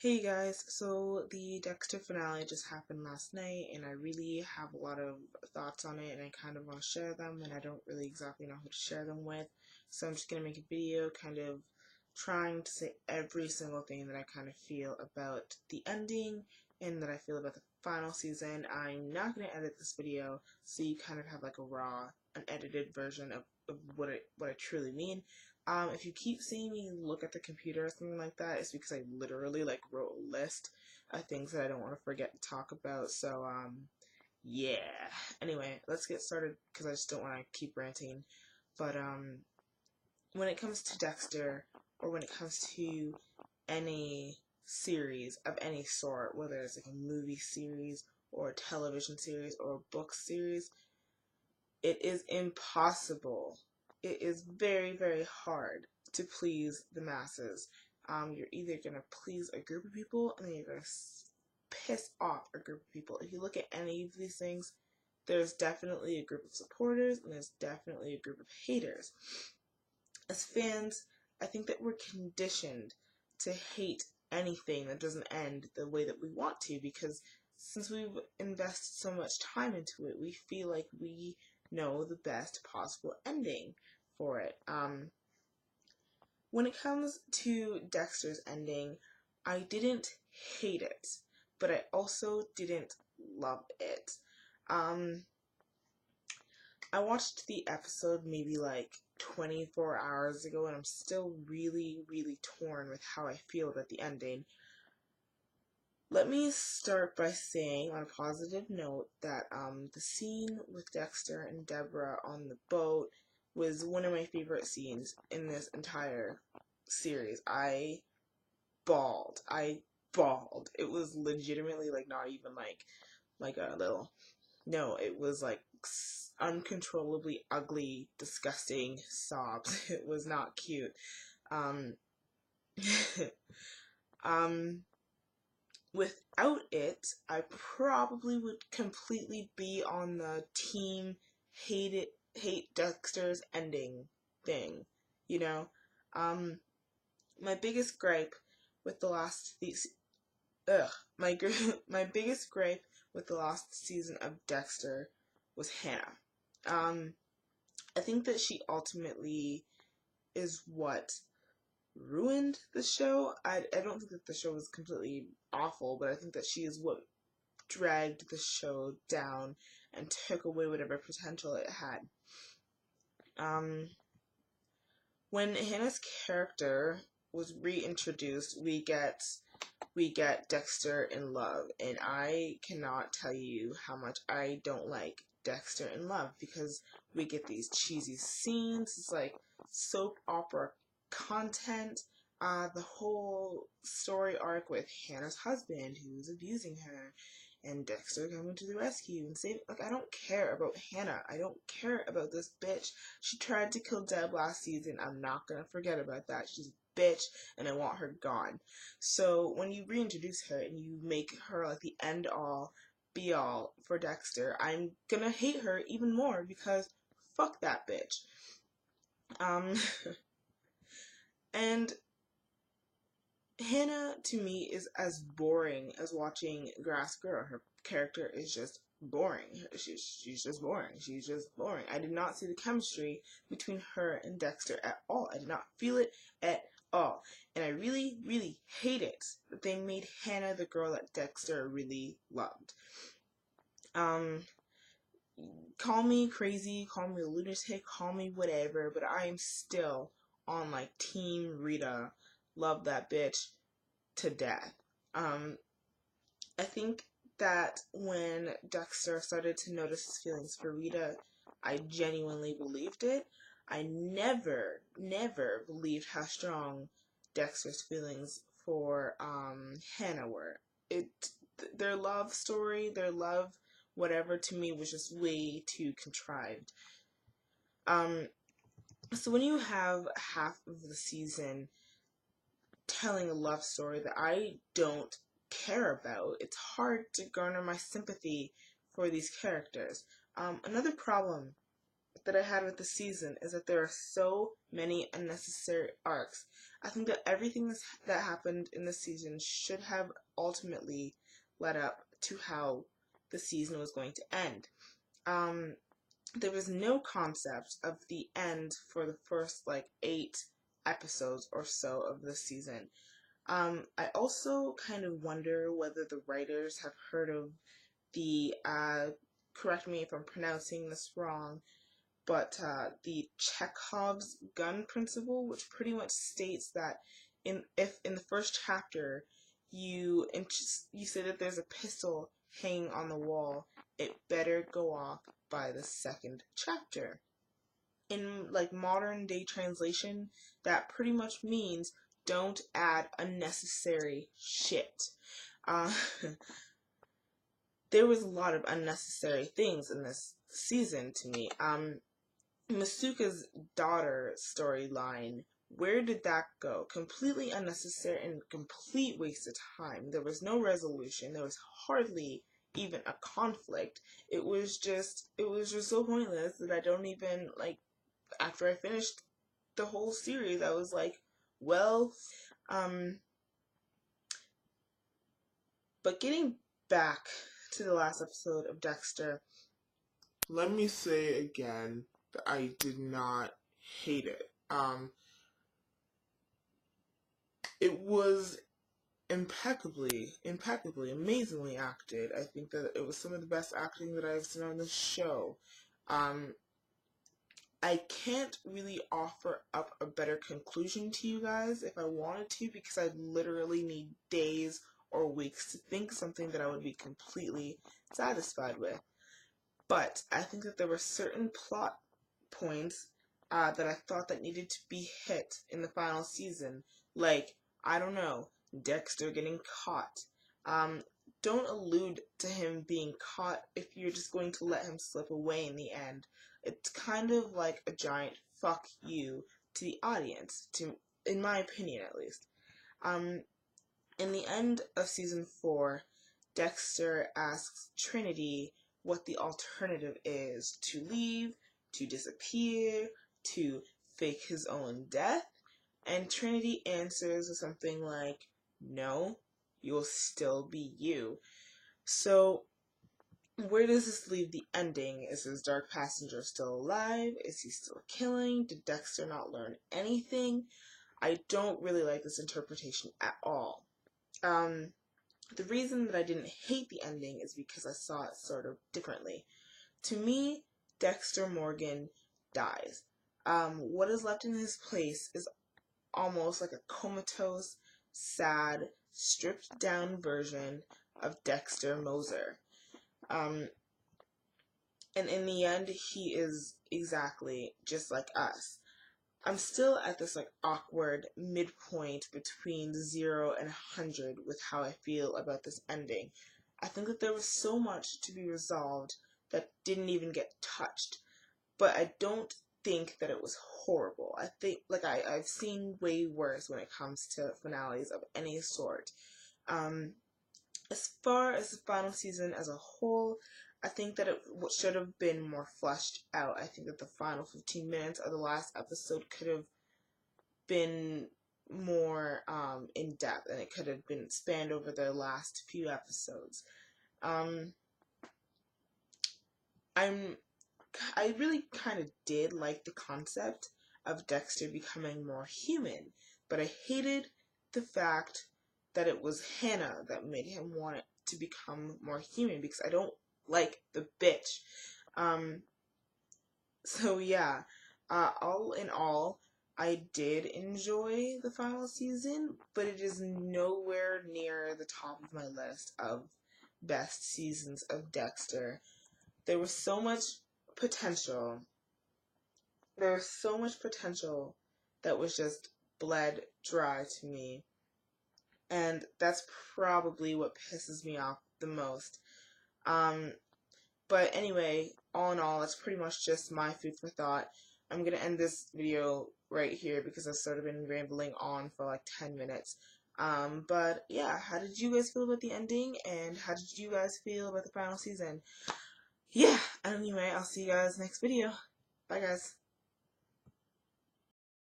Hey guys, so the Dexter finale just happened last night and I really have a lot of thoughts on it and I kind of want to share them and I don't really exactly know who to share them with. So I'm just going to make a video kind of trying to say every single thing that I kind of feel about the ending and that I feel about the final season. I'm not going to edit this video so you kind of have like a raw, unedited version of what I truly mean. If you keep seeing me look at the computer or something like that, it's because I literally like wrote a list of things that I don't want to forget to talk about. So yeah. Anyway, let's get started because I just don't want to keep ranting. But when it comes to Dexter, or when it comes to any series of any sort, whether it's like a movie series or a television series or a book series, it is impossible. It is very, very hard to please the masses. You're either going to please a group of people and then you're going to piss off a group of people. If you look at any of these things, there's definitely a group of supporters and there's definitely a group of haters. As fans, I think that we're conditioned to hate anything that doesn't end the way that we want to, because since we've invested so much time into it, we feel like we know the best possible ending for it. When it comes to Dexter's ending, I didn't hate it, but I also didn't love it. I watched the episode maybe like 24 hours ago and I'm still really, really torn with how I feel about the ending. Let me start by saying, on a positive note, that the scene with Dexter and Debra on the boat was one of my favorite scenes in this entire series. I bawled. It was legitimately like not even like a little. No, it was like uncontrollably ugly, disgusting sobs. It was not cute. Without it, I probably would completely be on the team hate Dexter's ending thing, you know? My biggest gripe with the last my biggest gripe with the last season of Dexter was Hannah. I think that she ultimately is what ruined the show. I don't think that the show was completely awful, but I think that she is what dragged the show down and took away whatever potential it had. When Hannah's character was reintroduced, we get Dexter in Love, and I cannot tell you how much I don't like Dexter in Love, because we get these cheesy scenes. It's like soap opera content. The whole story arc with Hannah's husband who's abusing her and Dexter coming to the rescue and save. Like, I don't care about Hannah. I don't care about this bitch. She tried to kill Deb last season. I'm not gonna forget about that. She's a bitch and I want her gone. So when you reintroduce her and you make her like the end all be all for Dexter, I'm gonna hate her even more because fuck that bitch. And Hannah to me is as boring as watching Grass Girl. Her character is just boring. She's just boring. She's just boring. I did not see the chemistry between her and Dexter at all. I did not feel it at all. And I really, really hate it that they made Hannah the girl that Dexter really loved. Call me crazy, call me a lunatic, call me whatever, but I am still on like Team Rita. Love that bitch to death. I think that when Dexter started to notice his feelings for Rita, I genuinely believed it. I never believed how strong Dexter's feelings for Hannah were. Their love story, their love whatever, to me was just way too contrived. So when you have half of the season telling a love story that I don't care about, it's hard to garner my sympathy for these characters. Another problem that I had with the season is that there are so many unnecessary arcs. I think that everything that happened in the season should have ultimately led up to how the season was going to end. There was no concept of the end for the first 8 episodes or so of the season. I also kind of wonder whether the writers have heard of the, correct me if I'm pronouncing this wrong, but the Chekhov's gun principle, which pretty much states that if in the first chapter you say that there's a pistol hanging on the wall, it better go off by the second chapter. In modern day translation, that pretty much means don't add unnecessary shit. There was a lot of unnecessary things in this season to me. Masuka's daughter storyline, where did that go? Completely unnecessary and complete waste of time. There was no resolution. There was hardly even a conflict. It was just so pointless that I don't even, after I finished the whole series, I was like, well, but getting back to the last episode of Dexter, let me say again that I did not hate it. It was impeccably, amazingly acted. I think that it was some of the best acting that I've seen on the show. I can't really offer up a better conclusion to you guys if I wanted to, because I literally need days or weeks to think something that I would be completely satisfied with. But I think that there were certain plot points that I thought that needed to be hit in the final season. I don't know, Dexter getting caught. Don't allude to him being caught if you're just going to let him slip away in the end. It's kind of like a giant fuck you to the audience, in my opinion at least. In the end of season 4, Dexter asks Trinity what the alternative is: to leave, to disappear, to fake his own death, and Trinity answers with something like, no, you'll still be you. So, where does this leave the ending? Is his dark passenger still alive? Is he still killing? Did Dexter not learn anything? I don't really like this interpretation at all. The reason that I didn't hate the ending is because I saw it sort of differently. To me, Dexter Morgan dies. What is left in his place is almost like a comatose, sad, stripped down version of Dexter Moser. And in the end, he is exactly just like us. I'm still at this awkward midpoint between 0 and 100 with how I feel about this ending. I think that there was so much to be resolved that didn't even get touched, but I don't think that it was horrible. I think I've seen way worse when it comes to finales of any sort. As far as the final season as a whole, I think that it should have been more fleshed out. I think that the final 15 minutes of the last episode could have been more in depth, and it could have been spanned over the last few episodes. I really kind of did like the concept of Dexter becoming more human, but I hated the fact that it was Hannah that made him want it to become more human, because I don't like the bitch. So yeah, all in all, I did enjoy the final season, but it is nowhere near the top of my list of best seasons of Dexter. There was so much potential. There was so much potential that was just bled dry to me. And that's probably what pisses me off the most. But anyway, all in all, that's pretty much just my food for thought. I'm going to end this video right here because I've sort of been rambling on for 10 minutes. But yeah, how did you guys feel about the ending? And how did you guys feel about the final season? Yeah, anyway, I'll see you guys next video. Bye, guys.